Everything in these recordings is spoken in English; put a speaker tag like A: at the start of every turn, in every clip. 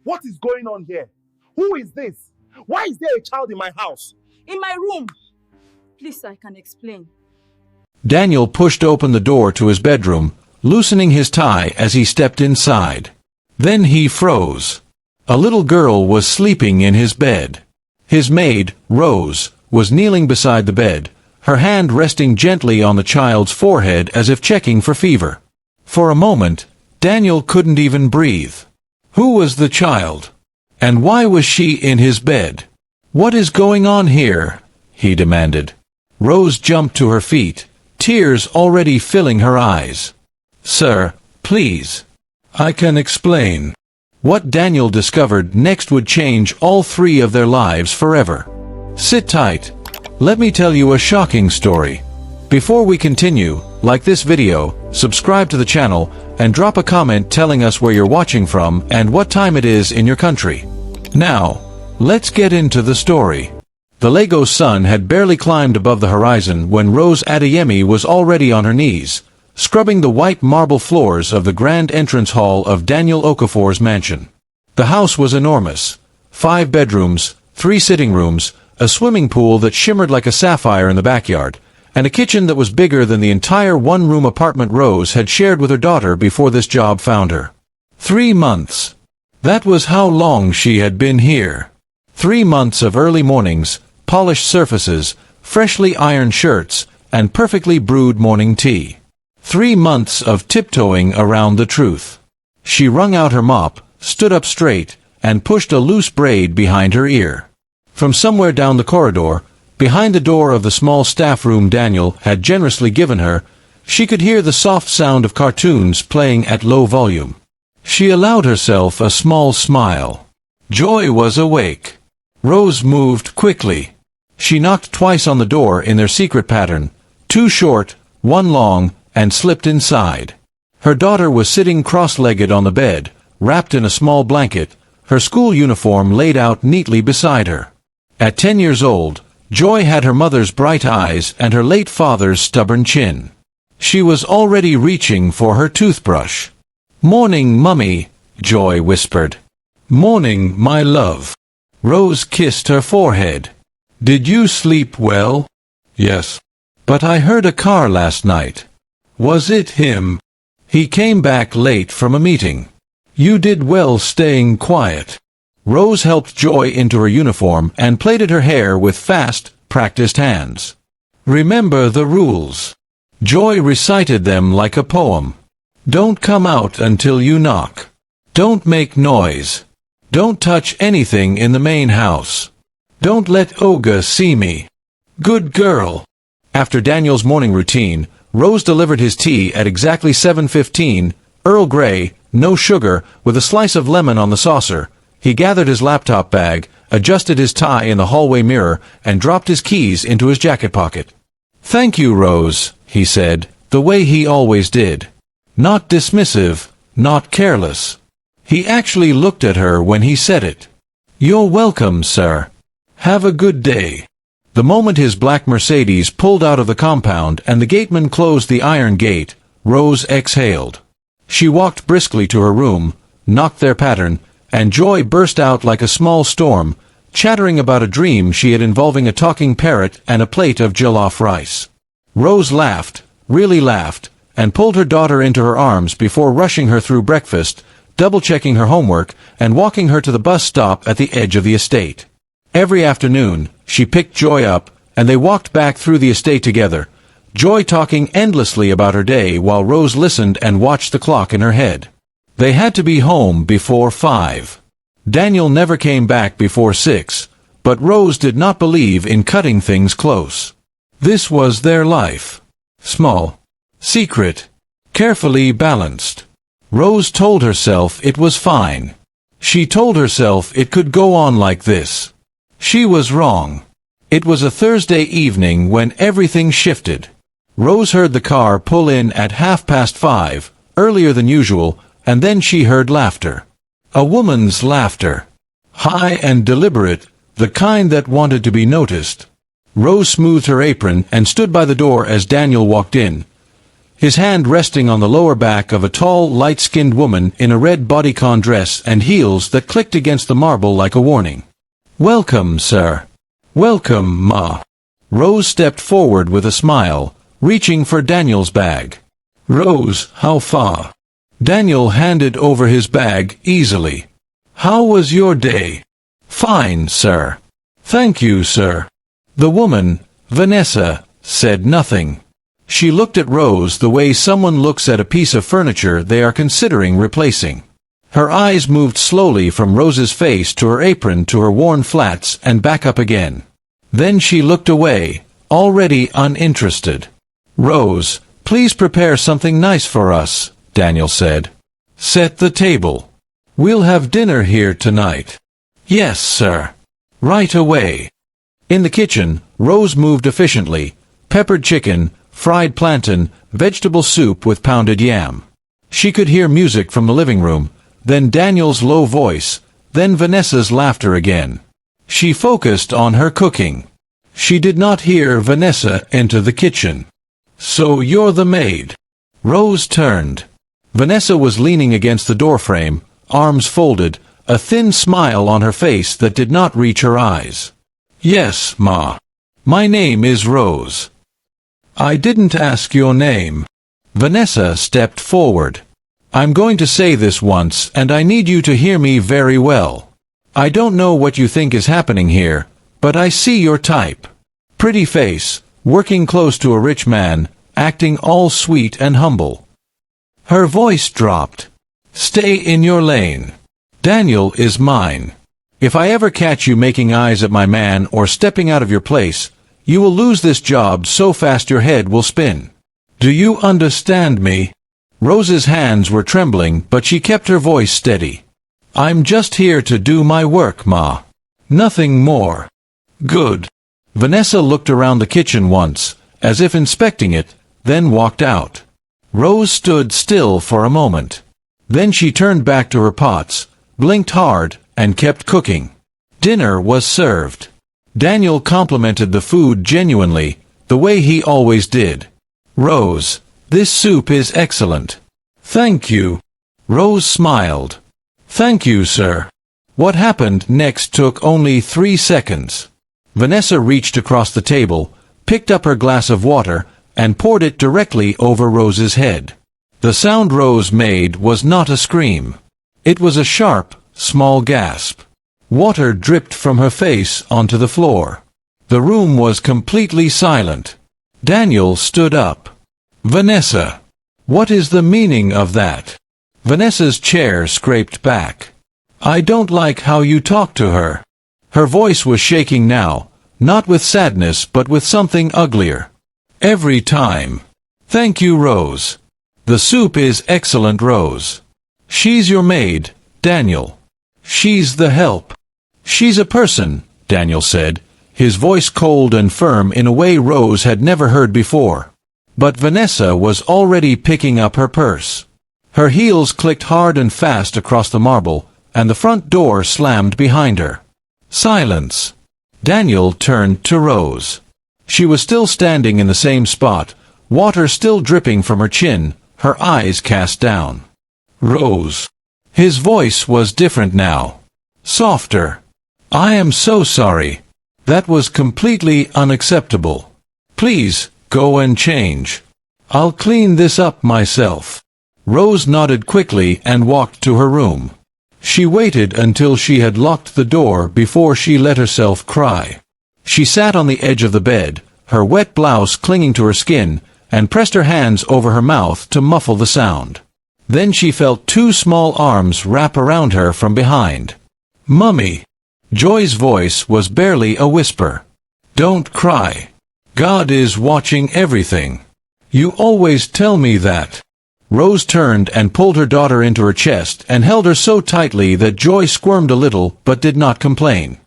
A: What is going on here? Who is this? Why is there a child in my house?
B: In my room. Please, I can explain.
C: Daniel pushed open the door to his bedroom, loosening his tie as he stepped inside. Then he froze. A little girl was sleeping in his bed. His maid, Rose, was kneeling beside the bed, her hand resting gently on the child's forehead as if checking for fever. For a moment, Daniel couldn't even breathe. Who was the child? And why was she in his bed? "What is going on here?" he demanded. Rose jumped to her feet, tears already filling her eyes. "Sir, please. I can explain." What Daniel discovered next would change all three of their lives forever. Sit tight. Let me tell you a shocking story. Before we continue, like this video, subscribe to the channel, and drop a comment telling us where you're watching from and what time it is in your country. Now, let's get into the story. The Lego sun had barely climbed above the horizon when Rose Adeyemi was already on her knees, scrubbing the white marble floors of the grand entrance hall of Daniel Okafor's mansion. The house was enormous. 5 bedrooms, 3 sitting rooms, a swimming pool that shimmered like a sapphire in the backyard, and a kitchen that was bigger than the entire one-room apartment Rose had shared with her daughter before this job found her. 3 months. That was how long she had been here. 3 months of early mornings, polished surfaces, freshly ironed shirts, and perfectly brewed morning tea. 3 months of tiptoeing around the truth. She wrung out her mop, stood up straight, and pushed a loose braid behind her ear. From somewhere down the corridor, behind the door of the small staff room Daniel had generously given her, she could hear the soft sound of cartoons playing at low volume. She allowed herself a small smile. Joy was awake. Rose moved quickly. She knocked twice on the door in their secret pattern, 2 short, 1 long, and slipped inside. Her daughter was sitting cross-legged on the bed, wrapped in a small blanket, her school uniform laid out neatly beside her. At 10 years old, Joy had her mother's bright eyes and her late father's stubborn chin. She was already reaching for her toothbrush. "Morning, Mummy," Joy whispered. "Morning, my love." Rose kissed her forehead. "Did you sleep well?" "Yes. But I heard a car last night." "Was it him?" "He came back late from a meeting." "You did well staying quiet." Rose helped Joy into her uniform and plaited her hair with fast, practiced hands. "Remember the rules." Joy recited them like a poem. "Don't come out until you knock. Don't make noise. Don't touch anything in the main house. Don't let Olga see me. Good girl." After Daniel's morning routine, Rose delivered his tea at exactly 7:15, Earl Grey, no sugar, with a slice of lemon on the saucer. He gathered his laptop bag, adjusted his tie in the hallway mirror, and dropped his keys into his jacket pocket. "Thank you, Rose," he said, the way he always did. Not dismissive, not careless. He actually looked at her when he said it. "You're welcome, sir. Have a good day." The moment his black Mercedes pulled out of the compound and the gateman closed the iron gate, Rose exhaled. She walked briskly to her room, knocked their pattern, and Joy burst out like a small storm, chattering about a dream she had involving a talking parrot and a plate of jollof rice. Rose laughed, really laughed, and pulled her daughter into her arms before rushing her through breakfast, double-checking her homework, and walking her to the bus stop at the edge of the estate. Every afternoon, she picked Joy up, and they walked back through the estate together, Joy talking endlessly about her day while Rose listened and watched the clock in her head. They had to be home before 5. Daniel never came back before 6, but Rose did not believe in cutting things close. This was their life. Small. Secret. Carefully balanced. Rose told herself it was fine. She told herself it could go on like this. She was wrong. It was a Thursday evening when everything shifted. Rose heard the car pull in at 5:30, earlier than usual, and then she heard laughter. A woman's laughter. High and deliberate, the kind that wanted to be noticed. Rose smoothed her apron and stood by the door as Daniel walked in. his hand resting on the lower back of a tall, light-skinned woman in a red bodycon dress and heels that clicked against the marble like a warning. "Welcome, sir." "Welcome, Ma." Rose stepped forward with a smile, reaching for Daniel's bag. "Rose, how far?" Daniel handed over his bag easily. "How was your day?" "Fine, sir." "Thank you, sir." The woman, Vanessa, said nothing. She looked at Rose the way someone looks at a piece of furniture they are considering replacing. Her eyes moved slowly from Rose's face to her apron to her worn flats and back up again. Then she looked away, already uninterested. "Rose, please prepare something nice for us," Daniel said. "Set the table. We'll have dinner here tonight." "Yes, sir." "Right away." In the kitchen, Rose moved efficiently. Peppered chicken, fried plantain, vegetable soup with pounded yam. She could hear music from the living room, then Daniel's low voice, then Vanessa's laughter again. She focused on her cooking. She did not hear Vanessa enter the kitchen. "So you're the maid." Rose turned. Vanessa was leaning against the doorframe, arms folded, a thin smile on her face that did not reach her eyes. "Yes, Ma. My name is Rose." "I didn't ask your name." Vanessa stepped forward. "I'm going to say this once, and I need you to hear me very well. I don't know what you think is happening here, but I see your type. Pretty face, working close to a rich man, acting all sweet and humble." Her voice dropped. "Stay in your lane. Daniel is mine. If I ever catch you making eyes at my man or stepping out of your place, you will lose this job so fast your head will spin. Do you understand me?" Rose's hands were trembling, but she kept her voice steady. "I'm just here to do my work, Ma. Nothing more." "Good." Vanessa looked around the kitchen once, as if inspecting it, then walked out. Rose stood still for a moment. Then she turned back to her pots, blinked hard, and kept cooking. Dinner was served. Daniel complimented the food genuinely, the way he always did. "Rose, this soup is excellent." "Thank you." Rose smiled. "Thank you, sir." What happened next took only 3 seconds. Vanessa reached across the table, picked up her glass of water, and poured it directly over Rose's head. The sound Rose made was not a scream. It was a sharp, small gasp. Water dripped from her face onto the floor. The room was completely silent. Daniel stood up. "Vanessa, what is the meaning of that?" Vanessa's chair scraped back. "I don't like how you talk to her." Her voice was shaking now, not with sadness but with something uglier. "Every time." "Thank you, Rose. The soup is excellent, Rose. She's your maid, Daniel. She's the help." "She's a person," Daniel said, his voice cold and firm in a way Rose had never heard before. But Vanessa was already picking up her purse. Her heels clicked hard and fast across the marble, and the front door slammed behind her. Silence. Daniel turned to Rose. She was still standing in the same spot, water still dripping from her chin, her eyes cast down. "Rose." His voice was different now. Softer. "I am so sorry. That was completely unacceptable. Please, go and change. I'll clean this up myself." Rose nodded quickly and walked to her room. She waited until she had locked the door before she let herself cry. She sat on the edge of the bed, her wet blouse clinging to her skin, and pressed her hands over her mouth to muffle the sound. Then she felt 2 small arms wrap around her from behind. "Mummy." Joy's voice was barely a whisper. "Don't cry. God is watching everything. You always tell me that." Rose turned and pulled her daughter into her chest and held her so tightly that Joy squirmed a little but did not complain.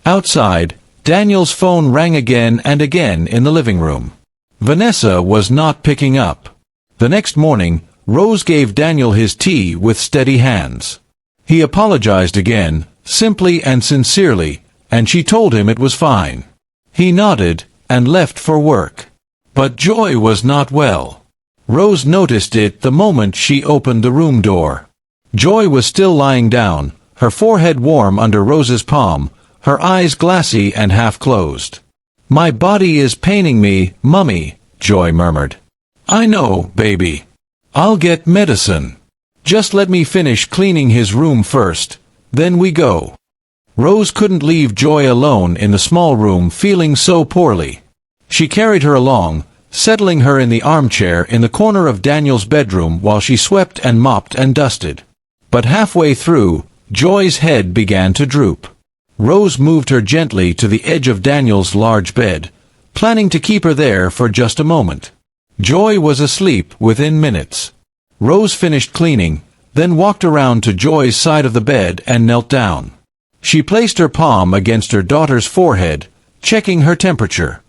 C: Outside, Daniel's phone rang again and again in the living room. Vanessa was not picking up. The next morning, Rose gave Daniel his tea with steady hands. He apologized again, simply and sincerely, and she told him it was fine. He nodded and left for work. But Joy was not well. Rose noticed it the moment she opened the room door. Joy was still lying down, her forehead warm under Rose's palm, her eyes glassy and half-closed. "My body is paining me, Mummy," Joy murmured. "I know, baby. I'll get medicine. Just let me finish cleaning his room first, then we go." Rose couldn't leave Joy alone in the small room feeling so poorly. She carried her along, settling her in the armchair in the corner of Daniel's bedroom while she swept and mopped and dusted. But halfway through, Joy's head began to droop. Rose moved her gently to the edge of Daniel's large bed, planning to keep her there for just a moment. Joy was asleep within minutes. Rose finished cleaning, then walked around to Joy's side of the bed and knelt down. She placed her palm against her daughter's forehead, checking her temperature.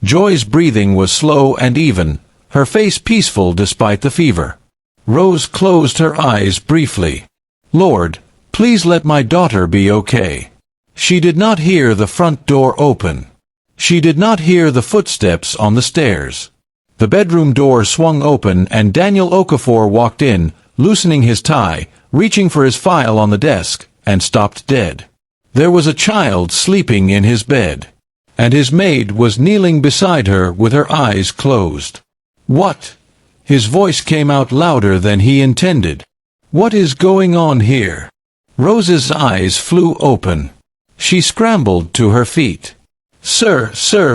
C: Joy's breathing was slow and even, her face peaceful despite the fever. Rose closed her eyes briefly. "Lord, please let my daughter be okay." She did not hear the front door open. She did not hear the footsteps on the stairs. The bedroom door swung open and Daniel Okafor walked in, loosening his tie, reaching for his file on the desk, and stopped dead. There was a child sleeping in his bed, and his maid was kneeling beside her with her eyes closed. "What?" His voice came out louder than he intended. "What is going on here?" Rose's eyes flew open. She scrambled to her feet. Sir,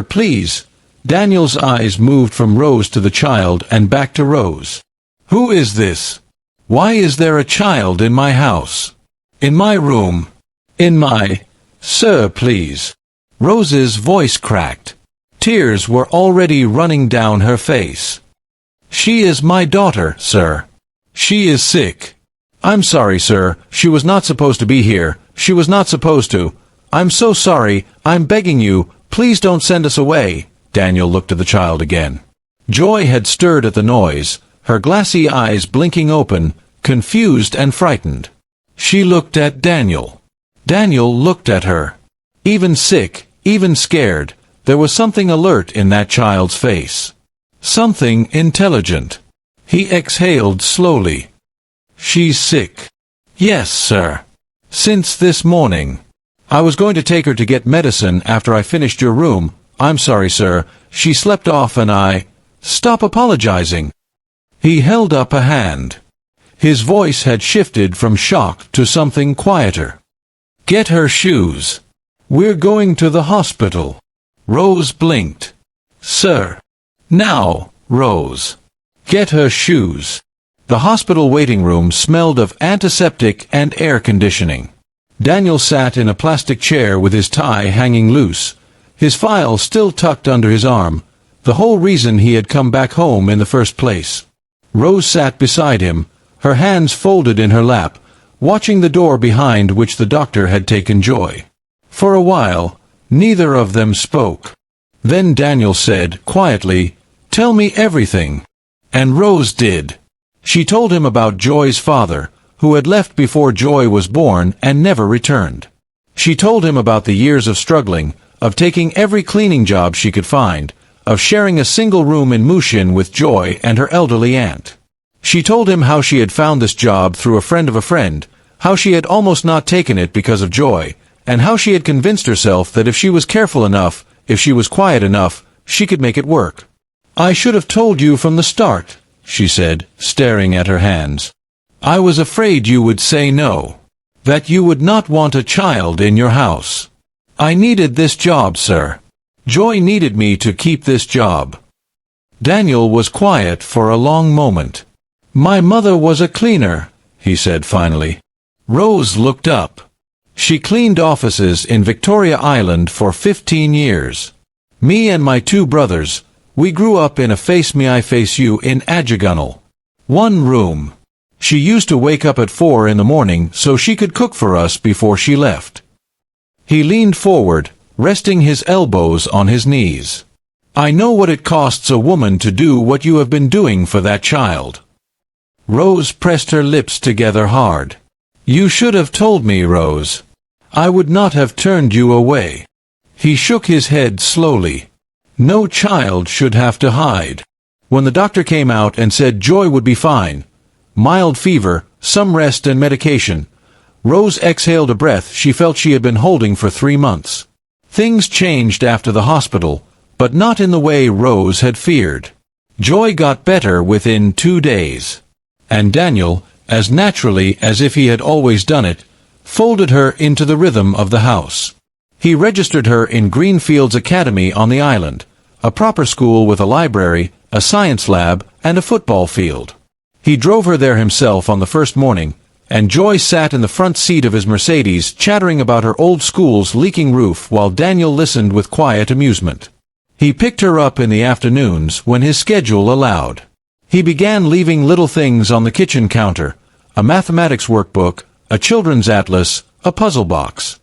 C: please." Daniel's eyes moved from Rose to the child and back to Rose. "Who is this? Why is there a child in my house? In my room? In my... Sir, please." Rose's voice cracked. Tears were already running down her face. "She is my daughter, sir. She is sick. I'm sorry, sir. She was not supposed to be here. She was not supposed to. I'm so sorry. I'm begging you. Please don't send us away." Daniel looked at the child again. Joy had stirred at the noise, her glassy eyes blinking open, confused and frightened. She looked at Daniel. Daniel looked at her. Even sick, even scared, there was something alert in that child's face. Something intelligent. He exhaled slowly. "She's sick." "Yes, sir. Since this morning. I was going to take her to get medicine after I finished your room. I'm sorry, sir. She slept off and I... Stop apologizing." He held up a hand. His voice had shifted from shock to something quieter. "Get her shoes. We're going to the hospital." Rose blinked. "Sir." "Now, Rose. Get her shoes." The hospital waiting room smelled of antiseptic and air conditioning. Daniel sat in a plastic chair with his tie hanging loose, his file still tucked under his arm, the whole reason he had come back home in the first place. Rose sat beside him, her hands folded in her lap, watching the door behind which the doctor had taken Joy. For a while, neither of them spoke. Then Daniel said, quietly, "Tell me everything." And Rose did. She told him about Joy's father, who had left before Joy was born and never returned. She told him about the years of struggling, of taking every cleaning job she could find, of sharing a single room in Mushin with Joy and her elderly aunt. She told him how she had found this job through a friend of a friend, how she had almost not taken it because of Joy, and how she had convinced herself that if she was careful enough, if she was quiet enough, she could make it work. "I should have told you from the start," she said, staring at her hands. "I was afraid you would say no. That you would not want a child in your house. I needed this job, sir. Joy needed me to keep this job." Daniel was quiet for a long moment. "My mother was a cleaner," he said finally. Rose looked up. "She cleaned offices in Victoria Island for 15 years. Me and my 2 brothers, we grew up in a face me I face you in Adjagunal. One room. She used to wake up at 4 in the morning so she could cook for us before she left." He leaned forward, resting his elbows on his knees. "I know what it costs a woman to do what you have been doing for that child." Rose pressed her lips together hard. "You should have told me, Rose. I would not have turned you away." He shook his head slowly. "No child should have to hide. When the doctor came out and said Joy would be fine, mild fever, some rest and medication, Rose exhaled a breath she felt she had been holding for 3 months. Things changed after the hospital, but not in the way Rose had feared. Joy got better within 2 days. And Daniel, as naturally as if he had always done it, folded her into the rhythm of the house. He registered her in Greenfields Academy on the island, a proper school with a library, a science lab, and a football field. He drove her there himself on the first morning, and Joy sat in the front seat of his Mercedes chattering about her old school's leaking roof while Daniel listened with quiet amusement. He picked her up in the afternoons when his schedule allowed. He began leaving little things on the kitchen counter, a mathematics workbook, a children's atlas, a puzzle box.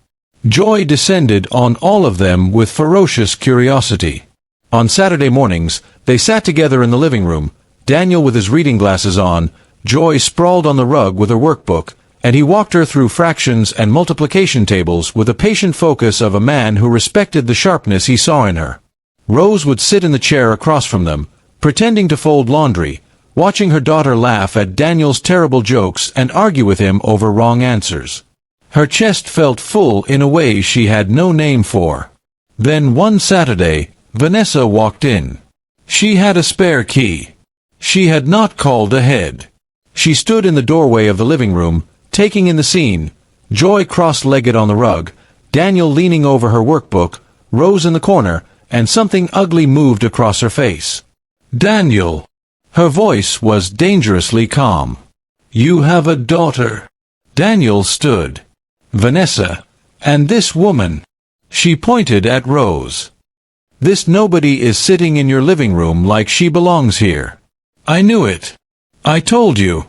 C: Joy descended on all of them with ferocious curiosity. On Saturday mornings, they sat together in the living room, Daniel with his reading glasses on, Joy sprawled on the rug with her workbook, and he walked her through fractions and multiplication tables with the patient focus of a man who respected the sharpness he saw in her. Rose would sit in the chair across from them, pretending to fold laundry, watching her daughter laugh at Daniel's terrible jokes and argue with him over wrong answers. Her chest felt full in a way she had no name for. Then one Saturday, Vanessa walked in. She had a spare key. She had not called ahead. She stood in the doorway of the living room, taking in the scene, Joy cross-legged on the rug, Daniel leaning over her workbook, Rose in the corner, and something ugly moved across her face. "Daniel." Her voice was dangerously calm. "You have a daughter." Daniel stood. "Vanessa, and this woman." She pointed at Rose. "This nobody is sitting in your living room like she belongs here. I knew it. I told you.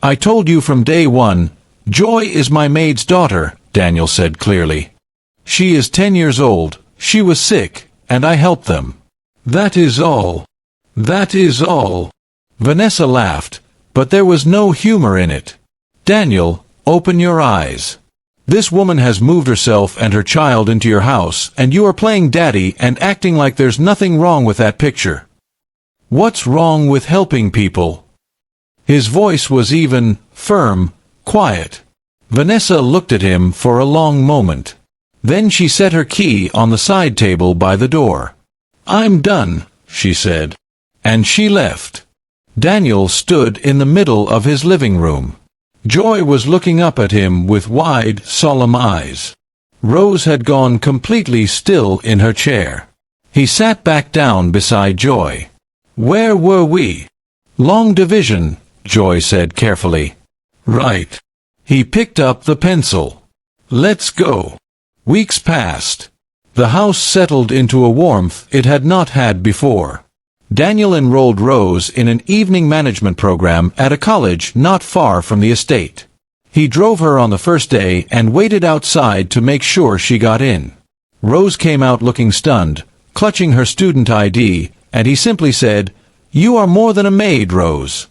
C: I told you from day one. Joy is my maid's daughter," Daniel said clearly. "She is 10 years old, she was sick, and I helped them. That is all. That is all." Vanessa laughed, but there was no humor in it. "Daniel, open your eyes. This woman has moved herself and her child into your house, and you are playing daddy and acting like there's nothing wrong with that picture. What's wrong with helping people?" His voice was even, firm, quiet. Vanessa looked at him for a long moment. Then she set her key on the side table by the door. "I'm done," she said. And she left. Daniel stood in the middle of his living room. Joy was looking up at him with wide, solemn eyes. Rose had gone completely still in her chair. He sat back down beside Joy. "Where were we?" "Long division," Joy said carefully. "Right." He picked up the pencil. "Let's go." Weeks passed. The house settled into a warmth it had not had before. Daniel enrolled Rose in an evening management program at a college not far from the estate. He drove her on the first day and waited outside to make sure she got in. Rose came out looking stunned, clutching her student ID, and he simply said, "You are more than a maid, Rose.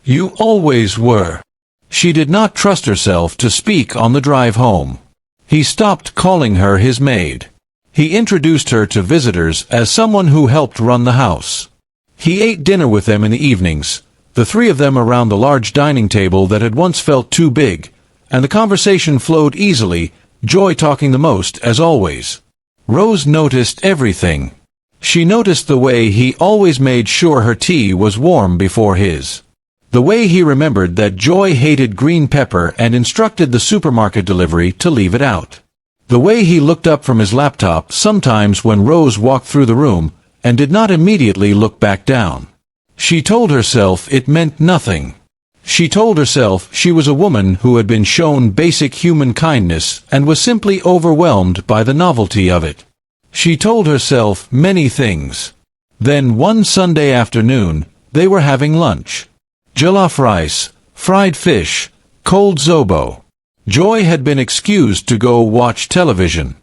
C: You always were." She did not trust herself to speak on the drive home. He stopped calling her his maid. He introduced her to visitors as someone who helped run the house. He ate dinner with them in the evenings, the three of them around the large dining table that had once felt too big, and the conversation flowed easily, Joy talking the most, as always. Rose noticed everything. She noticed the way he always made sure her tea was warm before his. The way he remembered that Joy hated green pepper and instructed the supermarket delivery to leave it out. The way he looked up from his laptop sometimes when Rose walked through the room, and did not immediately look back down. She told herself it meant nothing. She told herself she was a woman who had been shown basic human kindness and was simply overwhelmed by the novelty of it. She told herself many things. Then one Sunday afternoon, they were having lunch. Jollof rice, fried fish, cold zobo. Joy had been excused to go watch television.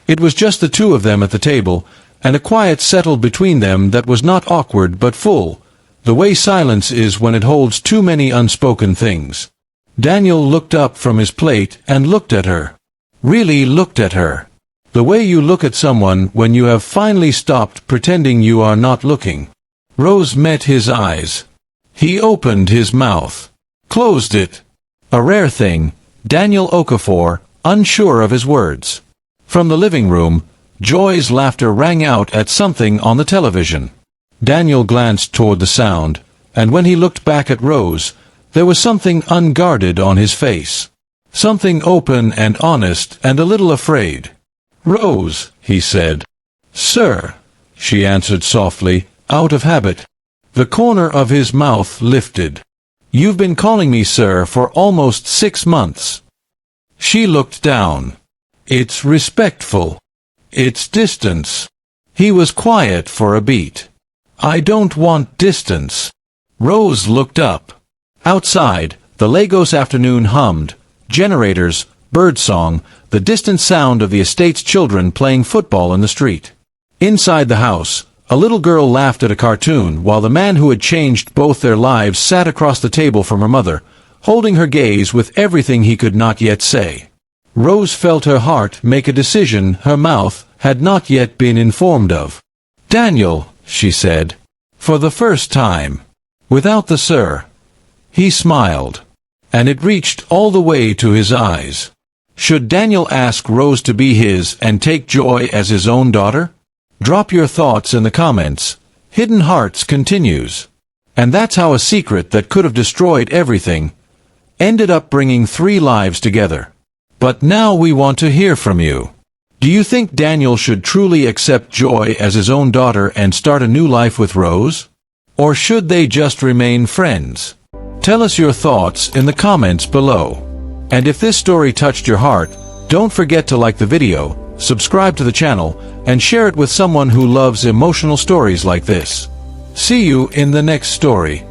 C: It was just the two of them at the table, and a quiet settled between them that was not awkward but full, the way silence is when it holds too many unspoken things. Daniel looked up from his plate and looked at her. Really looked at her. The way you look at someone when you have finally stopped pretending you are not looking. Rose met his eyes. He opened his mouth, closed it. A rare thing, Daniel Okafor, unsure of his words. From the living room, Joy's laughter rang out at something on the television. Daniel glanced toward the sound, and when he looked back at Rose, there was something unguarded on his face. Something open and honest and a little afraid. "Rose," he said. "Sir," she answered softly, out of habit. The corner of his mouth lifted. "You've been calling me sir for almost 6 months." She looked down. "It's respectful. It's distance." He was quiet for a beat. "I don't want distance." Rose looked up. Outside, the Lagos afternoon hummed. Generators, birdsong, the distant sound of the estate's children playing football in the street. Inside the house, a little girl laughed at a cartoon while the man who had changed both their lives sat across the table from her mother, holding her gaze with everything he could not yet say. Rose felt her heart make a decision her mouth had not yet been informed of. "Daniel," she said, for the first time, without the sir. He smiled, and it reached all the way to his eyes. Should Daniel ask Rose to be his and take Joy as his own daughter? Drop your thoughts in the comments. Hidden Hearts continues. And that's how a secret that could have destroyed everything ended up bringing 3 lives together. But now we want to hear from you. Do you think Daniel should truly accept Joy as his own daughter and start a new life with Rose? Or should they just remain friends? Tell us your thoughts in the comments below. And if this story touched your heart, don't forget to like the video, subscribe to the channel, and share it with someone who loves emotional stories like this. See you in the next story.